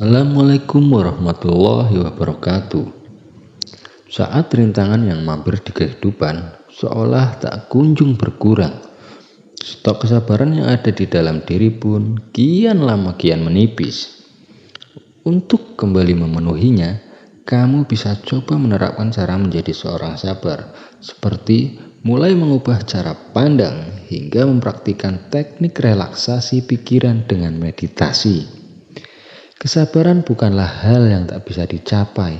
Assalamualaikum warahmatullahi wabarakatuh. Saat rintangan yang mampir di kehidupan seolah tak kunjung berkurang, stok kesabaran yang ada di dalam diri pun kian lama kian menipis. Untuk kembali memenuhinya, kamu bisa coba menerapkan cara menjadi seorang sabar, seperti mulai mengubah cara pandang hingga mempraktikkan teknik relaksasi pikiran dengan meditasi. Kesabaran bukanlah hal yang tak bisa dicapai.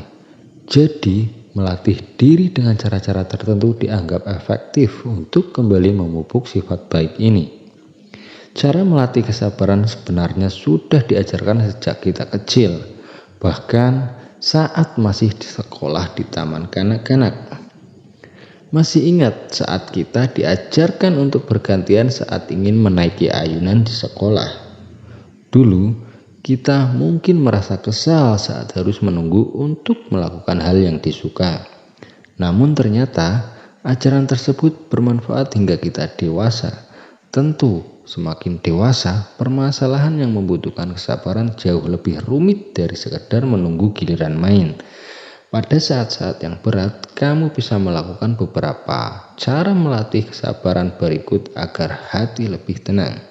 Jadi, melatih diri dengan cara-cara tertentu dianggap efektif untuk kembali memupuk sifat baik ini. Cara melatih kesabaran sebenarnya sudah diajarkan sejak kita kecil, bahkan saat masih di sekolah di taman kanak-kanak. Masih ingat saat kita diajarkan untuk bergantian saat ingin menaiki ayunan di sekolah? Dulu, kita mungkin merasa kesal saat harus menunggu untuk melakukan hal yang disuka. Namun ternyata ajaran tersebut bermanfaat hingga kita dewasa. Tentu semakin dewasa, permasalahan yang membutuhkan kesabaran jauh lebih rumit dari sekedar menunggu giliran main. Pada saat-saat yang berat, kamu bisa melakukan beberapa cara melatih kesabaran berikut agar hati lebih tenang.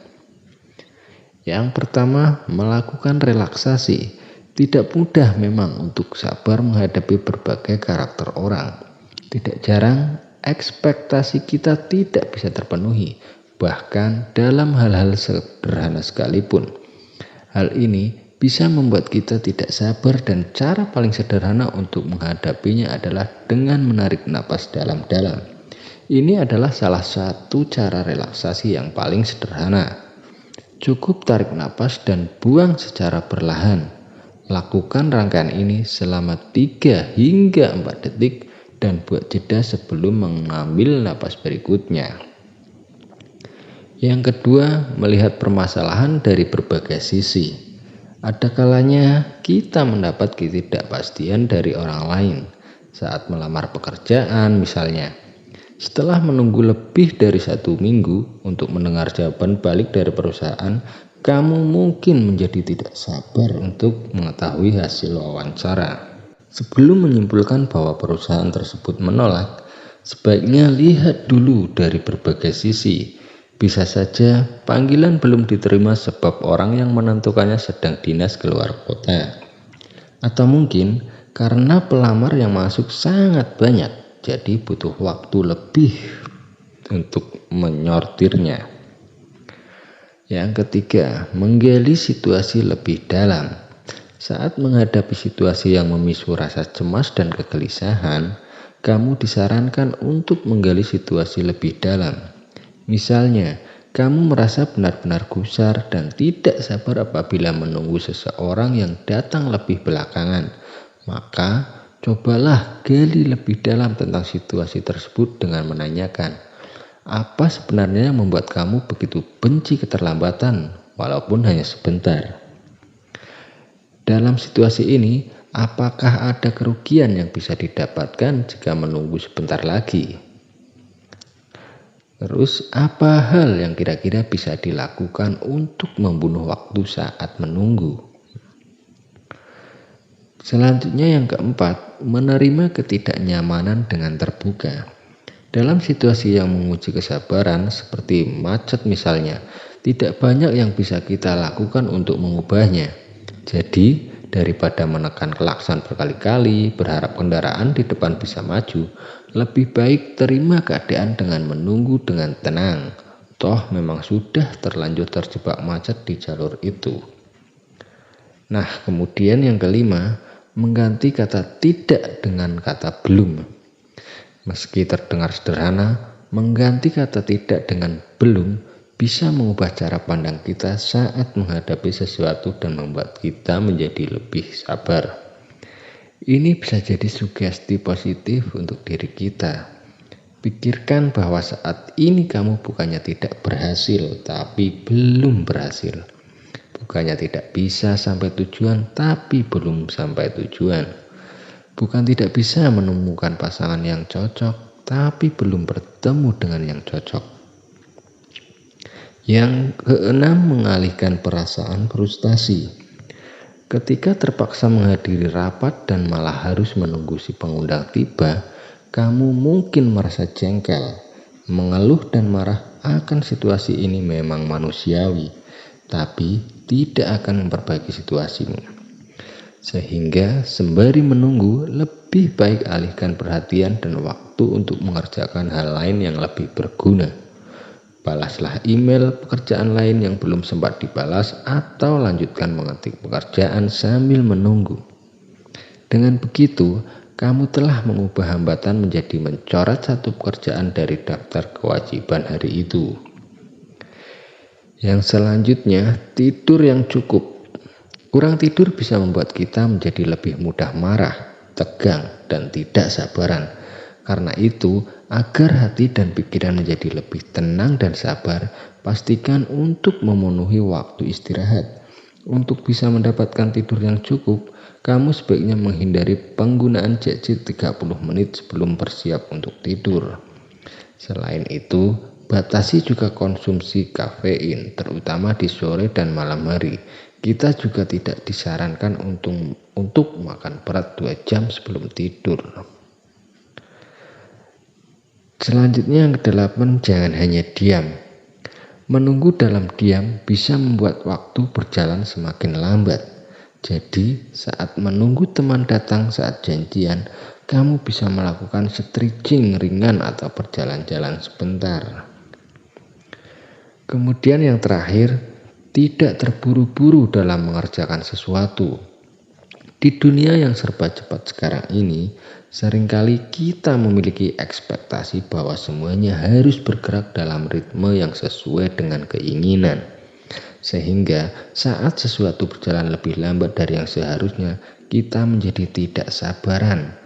Yang pertama, melakukan relaksasi. Tidak mudah memang untuk sabar menghadapi berbagai karakter orang. Tidak jarang, ekspektasi kita tidak bisa terpenuhi, bahkan dalam hal-hal sederhana sekalipun. Hal ini bisa membuat kita tidak sabar dan cara paling sederhana untuk menghadapinya adalah dengan menarik napas dalam-dalam. Ini adalah salah satu cara relaksasi yang paling sederhana. Cukup tarik napas dan buang secara perlahan. Lakukan rangkaian ini selama 3 hingga 4 detik dan buat jeda sebelum mengambil napas berikutnya. Yang kedua, melihat permasalahan dari berbagai sisi. Ada kalanya kita mendapat ketidakpastian dari orang lain saat melamar pekerjaan misalnya. Setelah menunggu lebih dari 1 minggu untuk mendengar jawaban balik dari perusahaan, kamu mungkin menjadi tidak sabar untuk mengetahui hasil wawancara. Sebelum menyimpulkan bahwa perusahaan tersebut menolak, sebaiknya lihat dulu dari berbagai sisi. Bisa saja panggilan belum diterima sebab orang yang menentukannya sedang dinas keluar kota. Atau mungkin karena pelamar yang masuk sangat banyak, jadi butuh waktu lebih untuk menyortirnya. Yang ketiga, menggali situasi lebih dalam. Saat menghadapi situasi yang memicu rasa cemas dan kegelisahan, kamu disarankan untuk menggali situasi lebih dalam. Misalnya, kamu merasa benar-benar gusar dan tidak sabar apabila menunggu seseorang yang datang lebih belakangan. Maka, cobalah gali lebih dalam tentang situasi tersebut dengan menanyakan, apa sebenarnya yang membuat kamu begitu benci keterlambatan walaupun hanya sebentar? Dalam situasi ini, apakah ada kerugian yang bisa didapatkan jika menunggu sebentar lagi? Terus, apa hal yang kira-kira bisa dilakukan untuk membunuh waktu saat menunggu? Selanjutnya yang keempat, menerima ketidaknyamanan dengan terbuka. Dalam situasi yang menguji kesabaran seperti macet misalnya, tidak banyak yang bisa kita lakukan untuk mengubahnya. Jadi, daripada menekan klakson berkali-kali, berharap kendaraan di depan bisa maju, lebih baik terima keadaan dengan menunggu dengan tenang. Toh memang sudah terlanjur terjebak macet di jalur itu. Nah, kemudian yang kelima, mengganti kata tidak dengan kata belum. Meski terdengar sederhana, mengganti kata tidak dengan belum bisa mengubah cara pandang kita saat menghadapi sesuatu dan membuat kita menjadi lebih sabar. Ini bisa jadi sugesti positif untuk diri kita. Pikirkan bahwa saat ini kamu bukannya tidak berhasil, tapi belum berhasil. Bukannya tidak bisa sampai tujuan, tapi belum sampai tujuan. Bukan tidak bisa menemukan pasangan yang cocok, tapi belum bertemu dengan yang cocok. Yang keenam, mengalihkan perasaan frustasi. Ketika terpaksa menghadiri rapat dan malah harus menunggu si pengundang tiba, kamu mungkin merasa jengkel, mengeluh dan marah akan situasi ini memang manusiawi, tapi tidak akan memperbaiki situasimu. Sehingga sembari menunggu, lebih baik alihkan perhatian dan waktu untuk mengerjakan hal lain yang lebih berguna. Balaslah email pekerjaan lain yang belum sempat dibalas atau lanjutkan mengetik pekerjaan sambil menunggu. Dengan begitu, kamu telah mengubah hambatan menjadi mencoret satu pekerjaan dari daftar kewajiban hari itu. Yang selanjutnya, tidur yang cukup. Kurang tidur bisa membuat kita menjadi lebih mudah marah, tegang, dan tidak sabaran. Karena itu, agar hati dan pikiran menjadi lebih tenang dan sabar, pastikan untuk memenuhi waktu istirahat. Untuk bisa mendapatkan tidur yang cukup, kamu sebaiknya menghindari penggunaan gadget 30 menit sebelum bersiap untuk tidur. Selain itu, batasi juga konsumsi kafein, terutama di sore dan malam hari. Kita juga tidak disarankan untuk makan berat 2 jam sebelum tidur. Selanjutnya yang ke-8, jangan hanya diam. Menunggu dalam diam bisa membuat waktu berjalan semakin lambat. Jadi, saat menunggu teman datang saat janjian, kamu bisa melakukan stretching ringan atau berjalan-jalan sebentar. Kemudian yang terakhir, tidak terburu-buru dalam mengerjakan sesuatu. Di dunia yang serba cepat sekarang ini, seringkali kita memiliki ekspektasi bahwa semuanya harus bergerak dalam ritme yang sesuai dengan keinginan. Sehingga saat sesuatu berjalan lebih lambat dari yang seharusnya, kita menjadi tidak sabaran.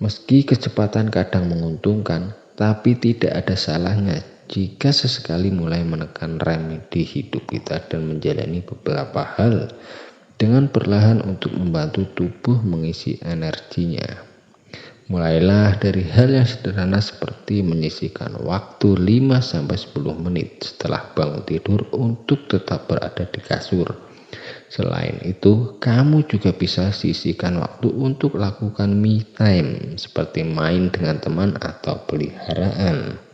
Meski kecepatan kadang menguntungkan, tapi tidak ada salahnya jika sesekali mulai menekan rem di hidup kita dan menjalani beberapa hal dengan perlahan untuk membantu tubuh mengisi energinya. Mulailah dari hal yang sederhana seperti menyisihkan waktu 5-10 menit setelah bangun tidur untuk tetap berada di kasur. Selain itu, kamu juga bisa sisihkan waktu untuk lakukan me time seperti main dengan teman atau peliharaan.